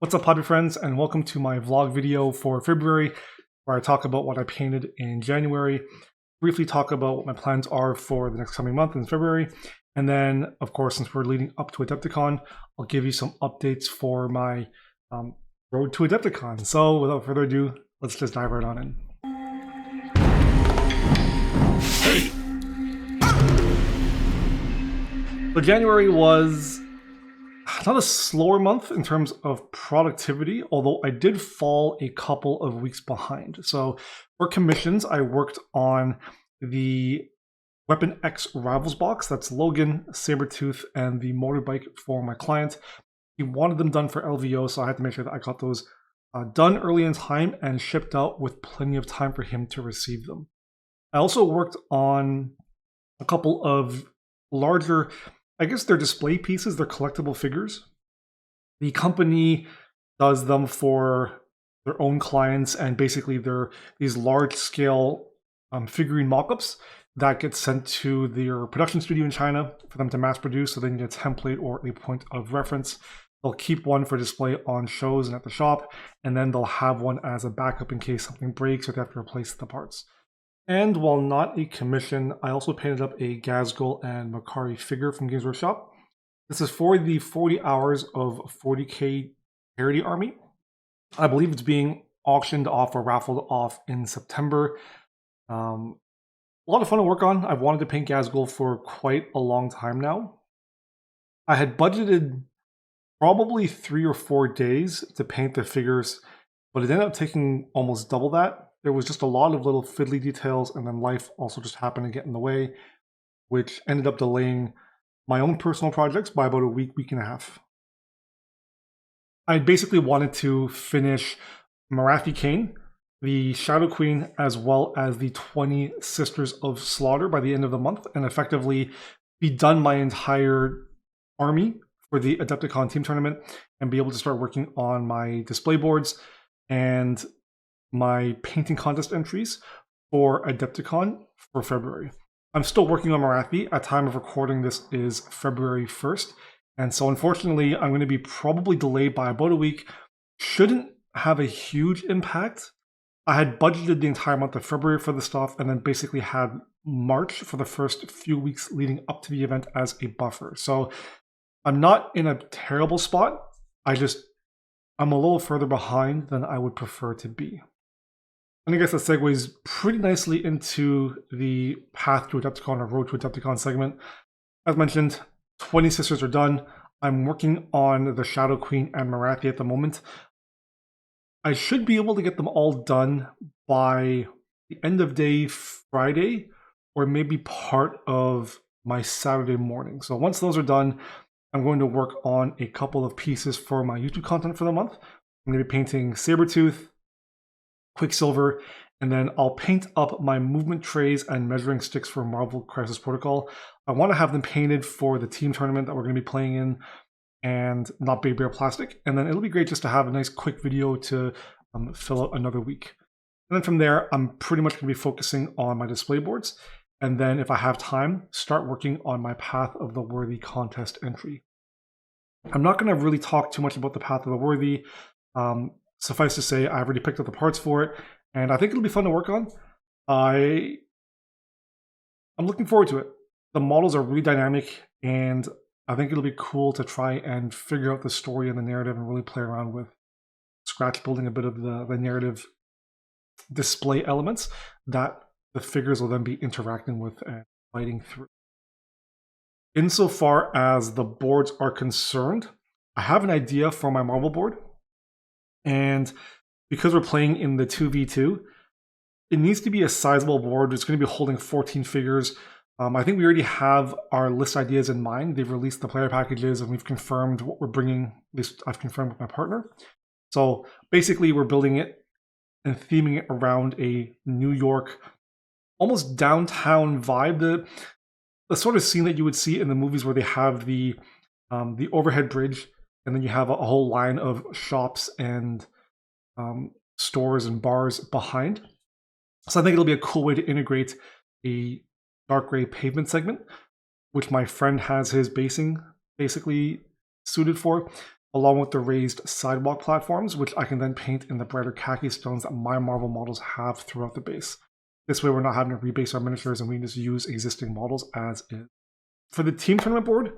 What's up, hobby friends, and welcome to my vlog video for February, where I talk about what I painted in January, briefly talk about what my plans are for the next coming month in February, and then, of course, since we're leading up to Adepticon, I'll give you some updates for my road to Adepticon. So, without further ado, let's just dive right on in. So January was not a slower month in terms of productivity, although I did fall a couple of weeks behind. So for commissions, I worked on the Weapon X Rivals box. That's Logan, Sabretooth, and the motorbike for my client. He wanted them done for LVO, so I had to make sure that I got those done early in time and shipped out with plenty of time for him to receive them. I also worked on a couple of larger, I guess they're display pieces, they're collectible figures. The company does them for their own clients, and basically they're these large-scale figurine mockups that get sent to their production studio in China for them to mass produce, so they need a template or a point of reference. They'll keep one for display on shows and at the shop, and then they'll have one as a backup in case something breaks or they have to replace the parts. And while not a commission, I also painted up a Ghazghkull and Makari figure from Games Workshop. This is for the 40 hours of 40k charity army. I believe it's being auctioned off or raffled off in September. A lot of fun to work on. I've wanted to paint Ghazghkull for quite a long time now. I had budgeted probably 3 or 4 days to paint the figures, but it ended up taking almost double that. There was just a lot of little fiddly details, and then life also just happened to get in the way, which ended up delaying my own personal projects by about a week and a half. I basically wanted to finish Morathi Kane, the Shadow Queen, as well as the 20 Sisters of Slaughter by the end of the month, and effectively be done my entire army for the Adepticon team tournament and be able to start working on my display boards and my painting contest entries for Adepticon for February. I'm still working on Morathi. At time of recording, this is February 1st. And so unfortunately, I'm going to be probably delayed by about a week. Shouldn't have a huge impact. I had budgeted the entire month of February for the stuff and then basically had March for the first few weeks leading up to the event as a buffer. So I'm not in a terrible spot. I'm a little further behind than I would prefer to be. And I guess that segues pretty nicely into the path to Adepticon or road to Adepticon segment. As mentioned, 20 Sisters are done. I'm working on the Shadow Queen and Morathi at the moment. I should be able to get them all done by the end of day Friday, or maybe part of my Saturday morning. So once those are done, I'm going to work on a couple of pieces for my YouTube content for the month. I'm going to be painting Sabretooth, Quicksilver, and then I'll paint up my movement trays and measuring sticks for Marvel Crisis Protocol. I want to have them painted for the team tournament that we're going to be playing in and not Big Bear Plastic. And then it'll be great just to have a nice quick video to fill out another week. And then from there, I'm pretty much going to be focusing on my display boards. And then if I have time, start working on my Path of the Worthy contest entry. I'm not going to really talk too much about the Path of the Worthy. Suffice to say, I've already picked up the parts for it, and I think it'll be fun to work on. I'm looking forward to it. The models are really dynamic, and I think it'll be cool to try and figure out the story and the narrative and really play around with scratch building a bit of the narrative display elements that the figures will then be interacting with and fighting through. Insofar as the boards are concerned, I have an idea for my Marvel board. And because we're playing in the 2v2, it needs to be a sizable board. It's going to be holding 14 figures. I think we already have our list ideas in mind. They've released the player packages and we've confirmed what we're bringing. At least I've confirmed with my partner. So basically we're building it and theming it around a New York, almost downtown vibe. The sort of scene that you would see in the movies where they have the overhead bridge, and then you have a whole line of shops and stores and bars behind. So I think it'll be a cool way to integrate a dark gray pavement segment, which my friend has his basing basically suited for. along with the raised sidewalk platforms, which I can then paint in the brighter khaki stones that my Marvel models have throughout the base. This way we're not having to rebase our miniatures and we can just use existing models as is. For the team tournament board,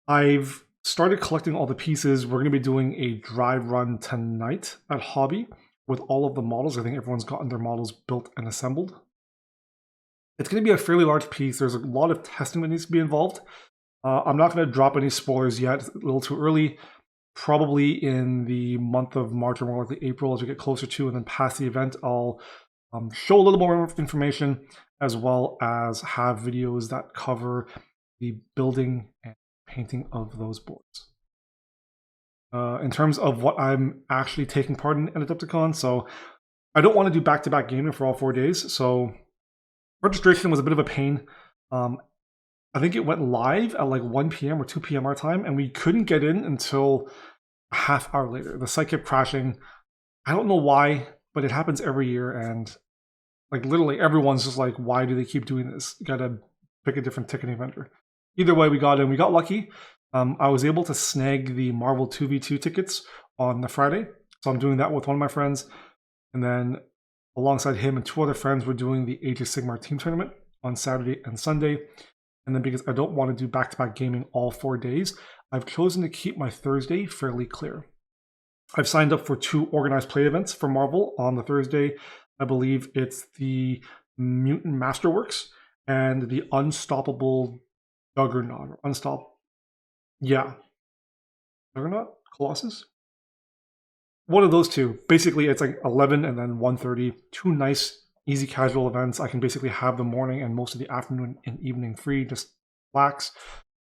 I've started collecting all the pieces. We're going to be doing a drive run tonight at Hobby with all of the models. I think everyone's gotten their models built and assembled. It's going to be a fairly large piece. There's a lot of testing that needs to be involved. I'm not going to drop any spoilers yet. It's a little too early. Probably in the month of March or more likely April as we get closer to, and then past the event, I'll show a little more information as well as have videos that cover the building and painting of those boards. In terms of what I'm actually taking part in at Adepticon, so I don't want to do back-to-back gaming for all 4 days, so registration was a bit of a pain. I think it went live at like 1 p.m. or 2 p.m. our time, and we couldn't get in until a half hour later. The site kept crashing. I don't know why, but it happens every year, and like literally everyone's just like, why do they keep doing this? You gotta pick a different ticketing vendor. Either way, we got in. We got lucky. I was able to snag the Marvel 2v2 tickets on the Friday, so I'm doing that with one of my friends, and then alongside him and 2 other friends, we're doing the Age of Sigmar team tournament on Saturday and Sunday. And then because I don't want to do back-to-back gaming all 4 days, I've chosen to keep my Thursday fairly clear. I've signed up for 2 organized play events for Marvel on the Thursday. I believe it's the Mutant Masterworks and the Unstoppable Juggernaut. Juggernaut? Colossus? One of those 2. Basically, it's like 11 and then 1:30. 2 nice easy casual events. I can basically have the morning and most of the afternoon and evening free, just relax.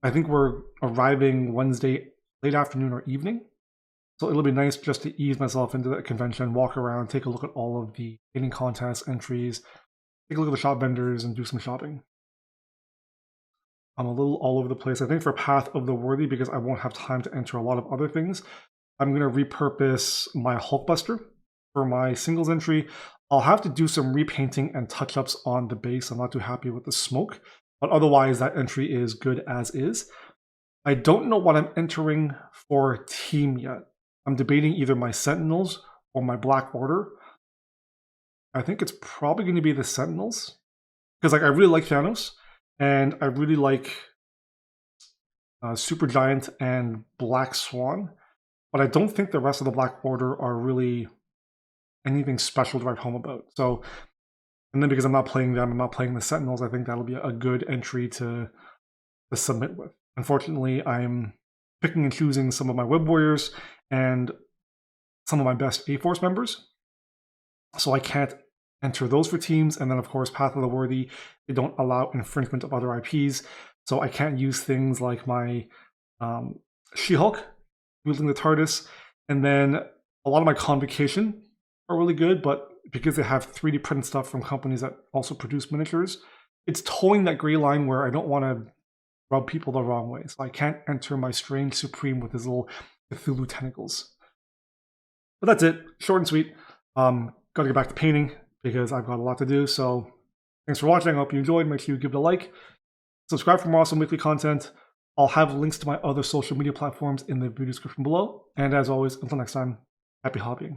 I think we're arriving Wednesday late afternoon or evening. So it'll be nice just to ease myself into the convention, walk around, take a look at all of the painting contests, entries, take a look at the shop vendors and do some shopping. I'm a little all over the place. I think for Path of the Worthy, because I won't have time to enter a lot of other things, I'm going to repurpose my Hulkbuster for my singles entry. I'll have to do some repainting and touch-ups on the base. I'm not too happy with the smoke, but otherwise that entry is good as is. I don't know what I'm entering for team yet. I'm debating either my Sentinels or my Black Order. I think it's probably going to be the Sentinels, because like I really like Thanos, and I really like Supergiant and Black Swan, but I don't think the rest of the Black Order are really anything special to write home about. So, and then because I'm not playing them, I'm not playing the Sentinels, I think that'll be a good entry to submit with. Unfortunately, I'm picking and choosing some of my Web Warriors and some of my best A-Force members, so I can't enter those for teams. And then of course, Path of the Worthy, they don't allow infringement of other IPs, so I can't use things like my She-Hulk wielding the TARDIS, and then a lot of my Convocation are really good, but because they have 3D printed stuff from companies that also produce miniatures, it's towing that gray line where I don't want to rub people the wrong way. So I can't enter my Strange Supreme with his little Cthulhu tentacles. But that's it. Short and sweet. Got to get back to painting because I've got a lot to do. So thanks for watching. I hope you enjoyed. Make sure you give it a like. Subscribe for more awesome weekly content. I'll have links to my other social media platforms in the video description below. And as always, until next time, happy hobbying.